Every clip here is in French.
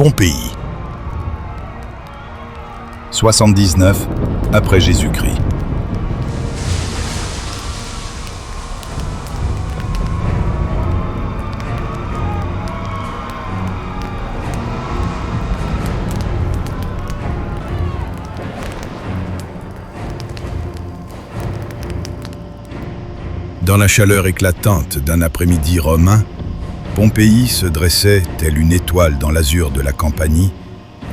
Pompéi. 79 après Jésus-Christ. Dans la chaleur éclatante d'un après-midi romain, Pompéi se dressait telle une étoile dans l'azur de la Campanie,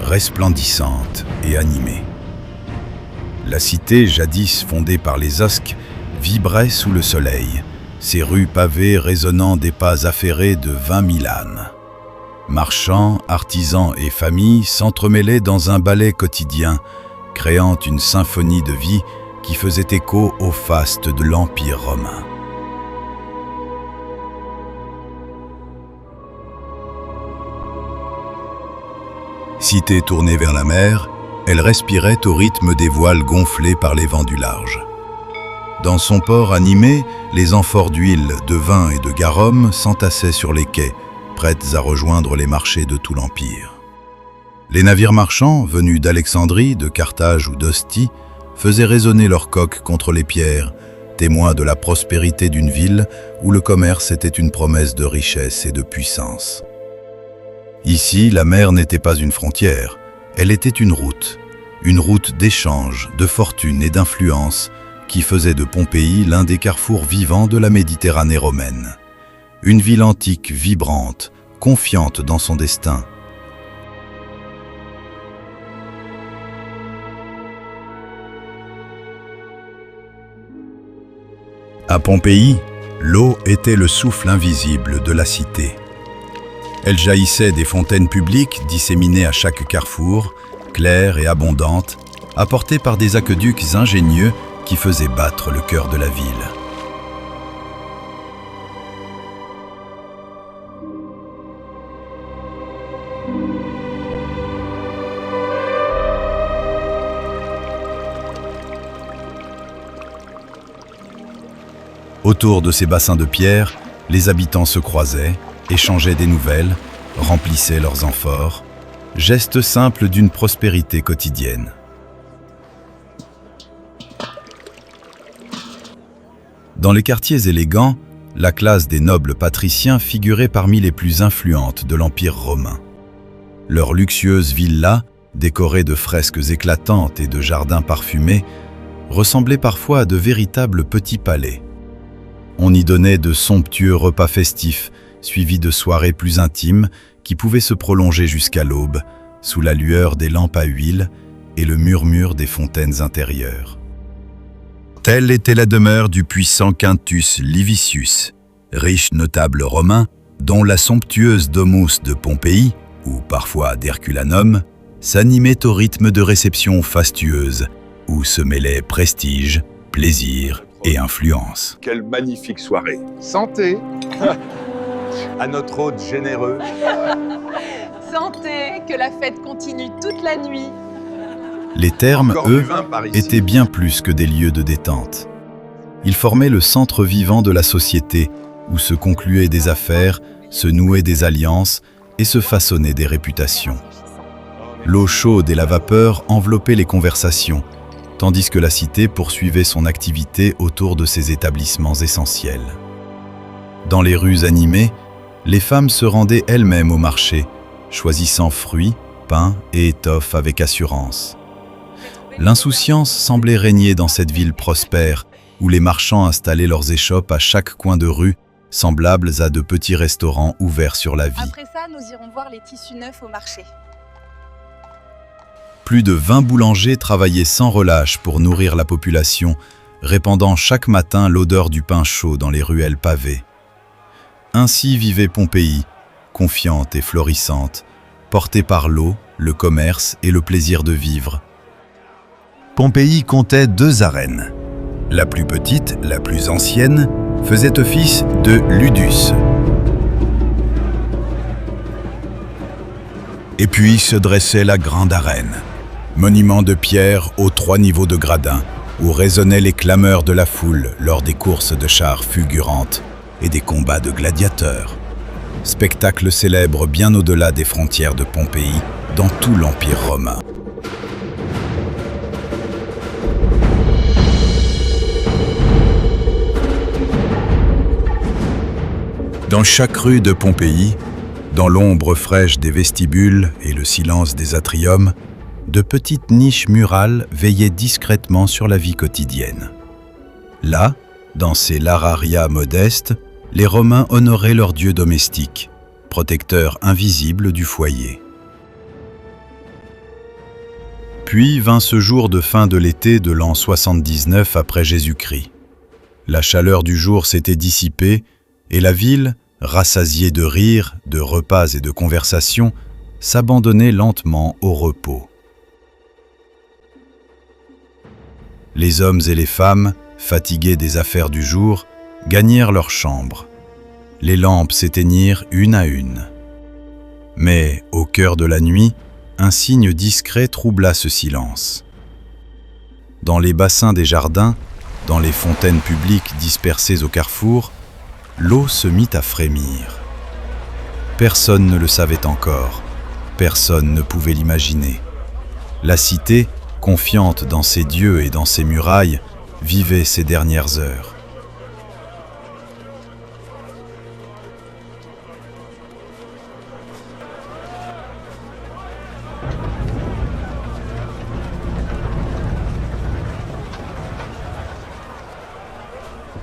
resplendissante et animée. La cité, jadis fondée par les Osques, vibrait sous le soleil, ses rues pavées résonnant des pas affairés de 20 000 ânes. Marchands, artisans et familles s'entremêlaient dans un ballet quotidien, créant une symphonie de vie qui faisait écho au faste de l'Empire romain. Cité tournée vers la mer, elle respirait au rythme des voiles gonflées par les vents du large. Dans son port animé, les amphores d'huile, de vin et de garum s'entassaient sur les quais, prêtes à rejoindre les marchés de tout l'Empire. Les navires marchands, venus d'Alexandrie, de Carthage ou d'Ostie, faisaient résonner leurs coques contre les pierres, témoins de la prospérité d'une ville où le commerce était une promesse de richesse et de puissance. Ici, la mer n'était pas une frontière, elle était une route d'échange, de fortune et d'influence qui faisait de Pompéi l'un des carrefours vivants de la Méditerranée romaine. Une ville antique vibrante, confiante dans son destin. À Pompéi, l'eau était le souffle invisible de la cité. Elle jaillissait des fontaines publiques disséminées à chaque carrefour, claires et abondantes, apportées par des aqueducs ingénieux qui faisaient battre le cœur de la ville. Autour de ces bassins de pierre, les habitants se croisaient, échangeaient des nouvelles, remplissaient leurs amphores, geste simple d'une prospérité quotidienne. Dans les quartiers élégants, la classe des nobles patriciens figurait parmi les plus influentes de l'Empire romain. Leurs luxueuses villas, décorées de fresques éclatantes et de jardins parfumés, ressemblaient parfois à de véritables petits palais. On y donnait de somptueux repas festifs, suivis de soirées plus intimes qui pouvaient se prolonger jusqu'à l'aube, sous la lueur des lampes à huile et le murmure des fontaines intérieures. Telle était la demeure du puissant Quintus Livicius, riche notable romain, dont la somptueuse domus de Pompéi, ou parfois d'Herculanum, s'animait au rythme de réceptions fastueuses, où se mêlaient prestige, plaisir et influence. Quelle magnifique soirée! Santé! À notre hôte généreux. Santé, que la fête continue toute la nuit. Les thermes, eux, étaient bien plus que des lieux de détente. Ils formaient le centre vivant de la société, où se concluaient des affaires, se nouaient des alliances et se façonnaient des réputations. L'eau chaude et la vapeur enveloppaient les conversations, tandis que la cité poursuivait son activité autour de ses établissements essentiels. Dans les rues animées, les femmes se rendaient elles-mêmes au marché, choisissant fruits, pain et étoffes avec assurance. L'insouciance semblait régner dans cette ville prospère, où les marchands installaient leurs échoppes à chaque coin de rue, semblables à de petits restaurants ouverts sur la vie. Après ça, nous irons voir les tissus neufs au marché. Plus de 20 boulangers travaillaient sans relâche pour nourrir la population, répandant chaque matin l'odeur du pain chaud dans les ruelles pavées. Ainsi vivait Pompéi, confiante et florissante, portée par l'eau, le commerce et le plaisir de vivre. Pompéi comptait 2 arènes. La plus petite, la plus ancienne, faisait office de ludus. Et puis se dressait la grande arène, monument de pierre aux 3 niveaux de gradins, où résonnaient les clameurs de la foule lors des courses de chars fulgurantes et des combats de gladiateurs. spectacle célèbre bien au-delà des frontières de Pompéi, dans tout l'Empire romain. Dans chaque rue de Pompéi, dans l'ombre fraîche des vestibules et le silence des atriums, de petites niches murales veillaient discrètement sur la vie quotidienne. Là, dans ces lararia modestes, les Romains honoraient leur dieu domestique, protecteur invisible du foyer. Puis vint ce jour de fin de l'été de l'an 79 après Jésus-Christ. La chaleur du jour s'était dissipée et la ville, rassasiée de rires, de repas et de conversations, s'abandonnait lentement au repos. Les hommes et les femmes, fatigués des affaires du jour, gagnèrent leurs chambres. Les lampes s'éteignirent une à une. Mais, au cœur de la nuit, un signe discret troubla ce silence. Dans les bassins des jardins, dans les fontaines publiques dispersées au carrefour, l'eau se mit à frémir. Personne ne le savait encore, personne ne pouvait l'imaginer. La cité, confiante dans ses dieux et dans ses murailles, vivait ses dernières heures.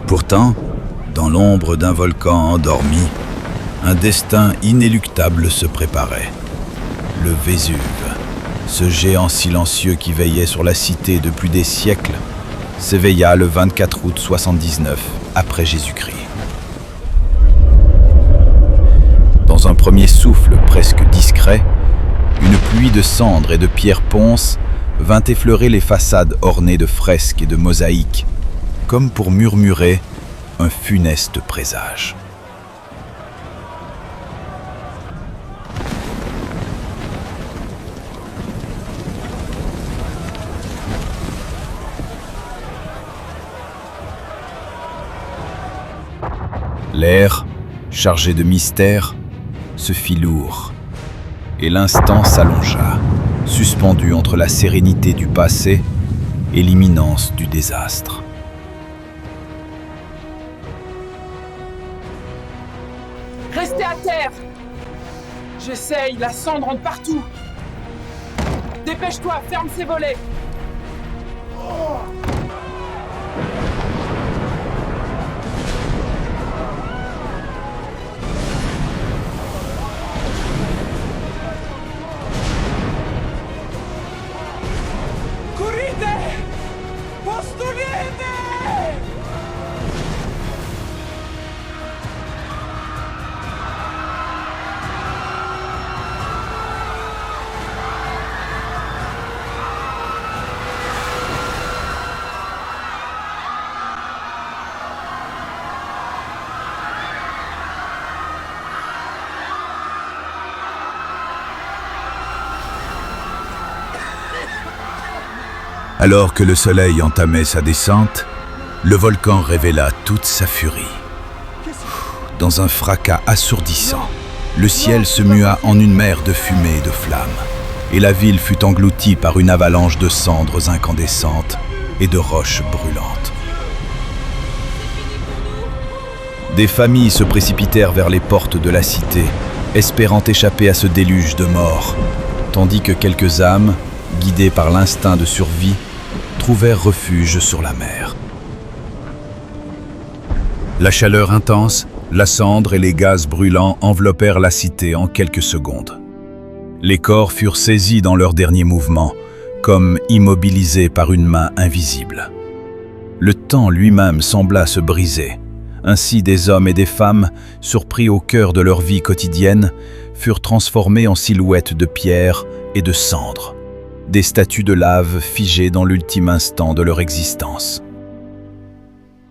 Pourtant, dans l'ombre d'un volcan endormi, un destin inéluctable se préparait. Le Vésuve, ce géant silencieux qui veillait sur la cité depuis des siècles, s'éveilla le 24 août 79 après Jésus-Christ. Dans un premier souffle presque discret, une pluie de cendres et de pierres ponces vint effleurer les façades ornées de fresques et de mosaïques, comme pour murmurer un funeste présage. L'air, chargé de mystère, se fit lourd, et l'instant s'allongea, suspendu entre la sérénité du passé et l'imminence du désastre. Restez à terre! J'essaye, la cendre rentre partout! Dépêche-toi, ferme ces volets! Alors que le soleil entamait sa descente, le volcan révéla toute sa furie. Dans un fracas assourdissant, le ciel se mua en une mer de fumée et de flammes, et la ville fut engloutie par une avalanche de cendres incandescentes et de roches brûlantes. Des familles se précipitèrent vers les portes de la cité, espérant échapper à ce déluge de mort, tandis que quelques âmes, guidées par l'instinct de survie, trouvèrent refuge sur la mer. La chaleur intense, la cendre et les gaz brûlants enveloppèrent la cité en quelques secondes. Les corps furent saisis dans leur dernier mouvement, comme immobilisés par une main invisible. Le temps lui-même sembla se briser. Ainsi, des hommes et des femmes, surpris au cœur de leur vie quotidienne, furent transformés en silhouettes de pierre et de cendres, des statues de lave figées dans l'ultime instant de leur existence.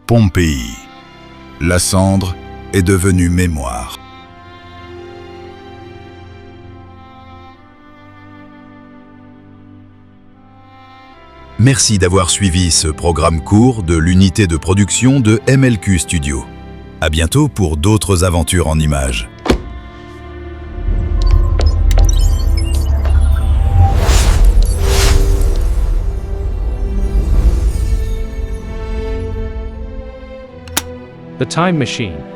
Pompéi. La cendre est devenue mémoire. Merci d'avoir suivi ce programme court de l'unité de production de MLQ Studio. À bientôt pour d'autres aventures en images. The Time Machine.